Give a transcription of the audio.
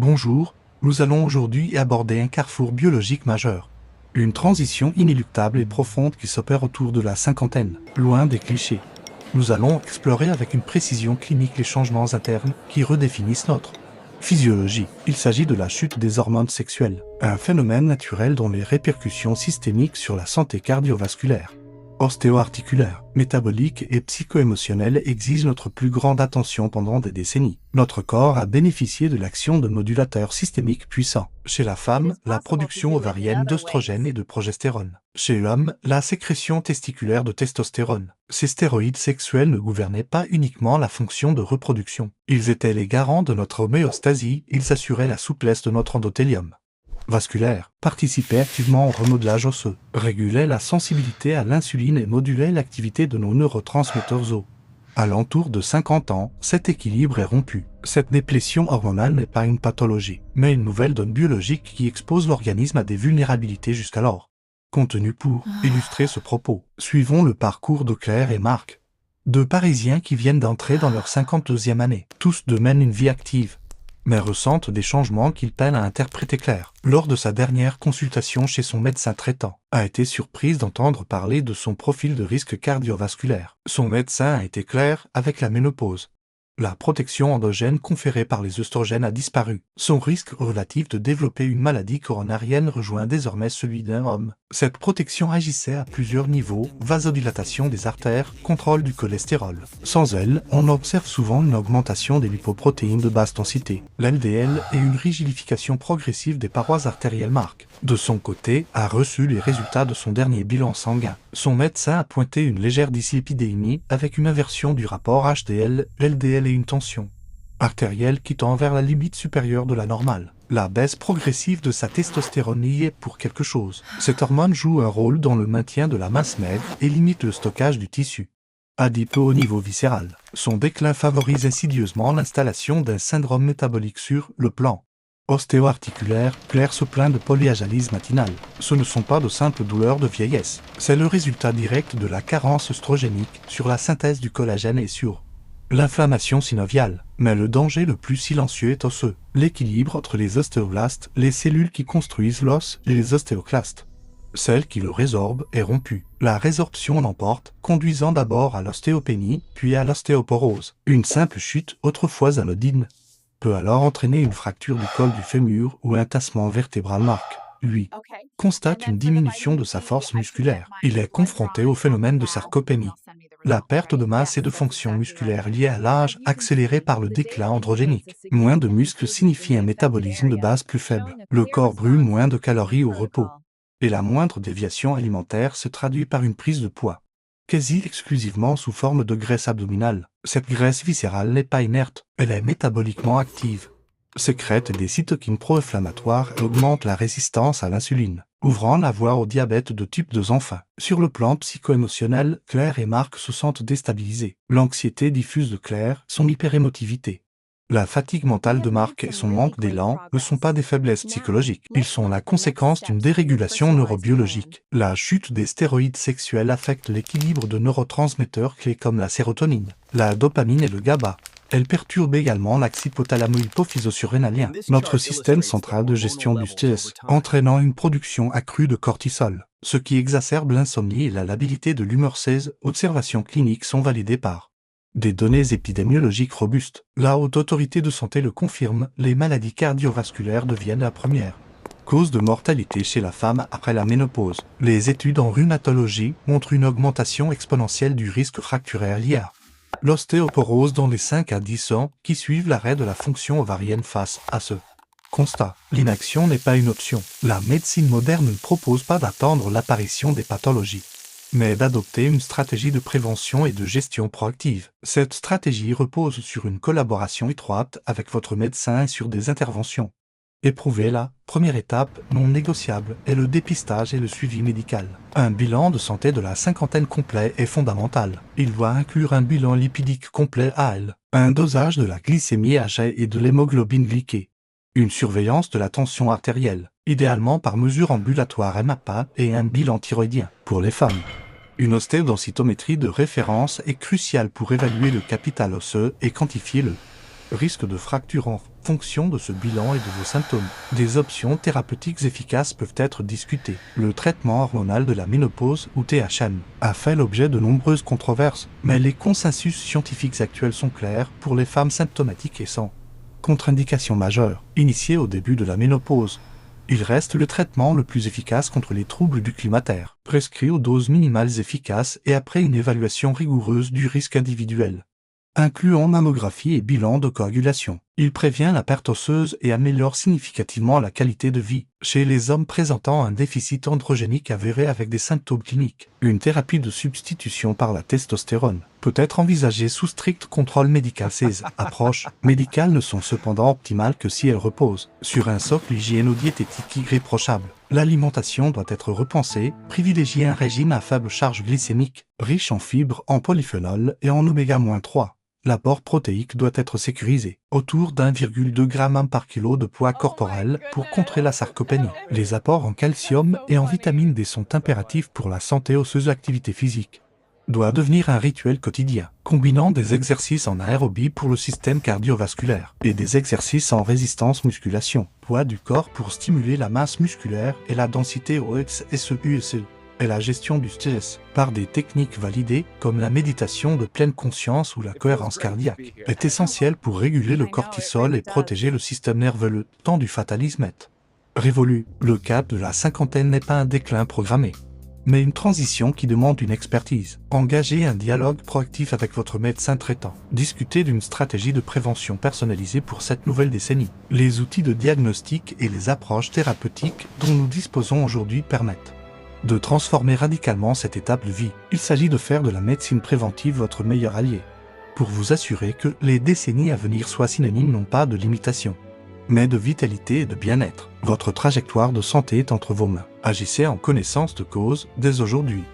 Bonjour, nous allons aujourd'hui aborder un carrefour biologique majeur. Une transition inéluctable et profonde qui s'opère autour de la cinquantaine, loin des clichés. Nous allons explorer avec une précision clinique les changements internes qui redéfinissent notre physiologie. Il s'agit de la chute des hormones sexuelles, un phénomène naturel dont les répercussions systémiques sur la santé cardiovasculaire, ostéo-articulaire, métabolique et psycho-émotionnelle exigent notre plus grande attention pendant des décennies. Notre corps a bénéficié de l'action de modulateurs systémiques puissants. Chez la femme, la production ovarienne d'œstrogène et de progestérone. Chez l'homme, la sécrétion testiculaire de testostérone. Ces stéroïdes sexuels ne gouvernaient pas uniquement la fonction de reproduction. Ils étaient les garants de notre homéostasie, ils assuraient la souplesse de notre endothélium vasculaire, participait activement au remodelage osseux, régulait la sensibilité à l'insuline et modulait l'activité de nos neurotransmetteurs os. À l'entour de 50 ans, cet équilibre est rompu. Cette déplétion hormonale n'est pas une pathologie, mais une nouvelle donne biologique qui expose l'organisme à des vulnérabilités jusqu'alors. Contenu pour illustrer ce propos, suivons le parcours de Claire et Marc. Deux Parisiens qui viennent d'entrer dans leur 52e année. Tous deux mènent une vie active, mais ressentent des changements qu'ils peinent à interpréter clair. Lors de sa dernière consultation chez son médecin traitant, a été surprise d'entendre parler de son profil de risque cardiovasculaire. Son médecin a été clair avec la ménopause. La protection endogène conférée par les œstrogènes a disparu. Son risque relatif de développer une maladie coronarienne rejoint désormais celui d'un homme. Cette protection agissait à plusieurs niveaux, vasodilatation des artères, contrôle du cholestérol. Sans elle, on observe souvent une augmentation des lipoprotéines de basse densité, l'LDL et une rigidification progressive des parois artérielles. Marc, de son côté, a reçu les résultats de son dernier bilan sanguin. Son médecin a pointé une légère dyslipidémie avec une inversion du rapport HDL, LDL et une tension artérielle qui tend vers la limite supérieure de la normale. La baisse progressive de sa testostérone y est pour quelque chose. Cette hormone joue un rôle dans le maintien de la masse maigre et limite le stockage du tissu adipeux au niveau viscéral. Son déclin favorise insidieusement l'installation d'un syndrome métabolique sur le plan ostéo-articulaire. Claire se plaint de polyajalyse matinale. Ce ne sont pas de simples douleurs de vieillesse. C'est le résultat direct de la carence œstrogénique sur la synthèse du collagène et sur l'inflammation synoviale. Mais le danger le plus silencieux est osseux. L'équilibre entre les ostéoblastes, les cellules qui construisent l'os, et les ostéoclastes, celle qui le résorbe, est rompue. La résorption l'emporte, conduisant d'abord à l'ostéopénie, puis à l'ostéoporose. Une simple chute, autrefois anodine, peut alors entraîner une fracture du col du fémur ou un tassement vertébral. Marc, lui, constate une diminution de sa force musculaire. Il est confronté au phénomène de sarcopénie. La perte de masse et de fonction musculaire liée à l'âge accélérée par le déclin androgénique. Moins de muscles signifie un métabolisme de base plus faible. Le corps brûle moins de calories au repos. Et la moindre déviation alimentaire se traduit par une prise de poids, quasi exclusivement sous forme de graisse abdominale. Cette graisse viscérale n'est pas inerte, elle est métaboliquement active, sécrète des cytokines pro-inflammatoires et augmente la résistance à l'insuline, ouvrant la voie au diabète de type 2. Enfin, sur le plan psycho-émotionnel, Claire et Marc se sentent déstabilisés. L'anxiété diffuse de Claire, son hyperémotivité, la fatigue mentale de Marc et son manque d'élan ne sont pas des faiblesses psychologiques. Ils sont la conséquence d'une dérégulation neurobiologique. La chute des stéroïdes sexuels affecte l'équilibre de neurotransmetteurs clés comme la sérotonine, la dopamine et le GABA. Elle perturbe également l'axe hypothalamo-hypophyso-surrénalien, notre système central de gestion du stress, entraînant une production accrue de cortisol, ce qui exacerbe l'insomnie et la labilité de l'humeur. Ces observations cliniques sont validées par des données épidémiologiques robustes. La Haute Autorité de Santé le confirme, les maladies cardiovasculaires deviennent la première cause de mortalité chez la femme après la ménopause. Les études en rhumatologie montrent une augmentation exponentielle du risque fracturaire lié à l'ostéoporose dans les 5 à 10 ans qui suivent l'arrêt de la fonction ovarienne. Face à ce constat, l'inaction n'est pas une option. La médecine moderne ne propose pas d'attendre l'apparition des pathologies, mais d'adopter une stratégie de prévention et de gestion proactive. Cette stratégie repose sur une collaboration étroite avec votre médecin et sur des interventions éprouvées. La première étape, non négociable, est le dépistage et le suivi médical. Un bilan de santé de la cinquantaine complet est fondamental. Il doit inclure un bilan lipidique complet AL, un dosage de la glycémie AG et de l'hémoglobine glyquée, une surveillance de la tension artérielle, idéalement par mesure ambulatoire MAPA, et un bilan thyroïdien. Pour les femmes, une ostéodensitométrie de référence est cruciale pour évaluer le capital osseux et quantifier le Risque de fracture en fonction de ce bilan et de vos symptômes. Des options thérapeutiques efficaces peuvent être discutées. Le traitement hormonal de la ménopause ou THM a fait l'objet de nombreuses controverses, mais les consensus scientifiques actuels sont clairs pour les femmes symptomatiques et sans contre-indication majeure, initiées au début de la ménopause. Il reste le traitement le plus efficace contre les troubles du climatério, prescrit aux doses minimales efficaces et après une évaluation rigoureuse du risque individuel, incluant mammographie et bilan de coagulation. Il prévient la perte osseuse et améliore significativement la qualité de vie chez les hommes présentant un déficit androgénique avéré avec des symptômes cliniques. Une thérapie de substitution par la testostérone peut être envisagée sous strict contrôle médical. Ces approches médicales ne sont cependant optimales que si elles reposent sur un socle hygiéno-diététique irréprochable. L'alimentation doit être repensée, privilégier un régime à faible charge glycémique, riche en fibres, en polyphénols et en oméga-3. L'apport protéique doit être sécurisé, autour d'1,2 g par kilo de poids corporel pour contrer la sarcopénie. Les apports en calcium et en vitamine D sont impératifs pour la santé osseuse. L'activité physique doit devenir un rituel quotidien, combinant des exercices en aérobie pour le système cardiovasculaire et des exercices en résistance musculation. Poids du corps pour stimuler la masse musculaire et la densité OXSE et la gestion du stress par des techniques validées comme la méditation de pleine conscience ou la cohérence cardiaque est essentielle pour réguler le cortisol et protéger le système nerveux. Le temps du fatalisme est révolu. Le cap de la cinquantaine n'est pas un déclin programmé, mais une transition qui demande une expertise. Engagez un dialogue proactif avec votre médecin traitant. Discutez d'une stratégie de prévention personnalisée pour cette nouvelle décennie. Les outils de diagnostic et les approches thérapeutiques dont nous disposons aujourd'hui permettent de transformer radicalement cette étape de vie. Il s'agit de faire de la médecine préventive votre meilleur allié, pour vous assurer que les décennies à venir soient synonymes non pas de limitation, mais de vitalité et de bien-être. Votre trajectoire de santé est entre vos mains. Agissez en connaissance de cause dès aujourd'hui.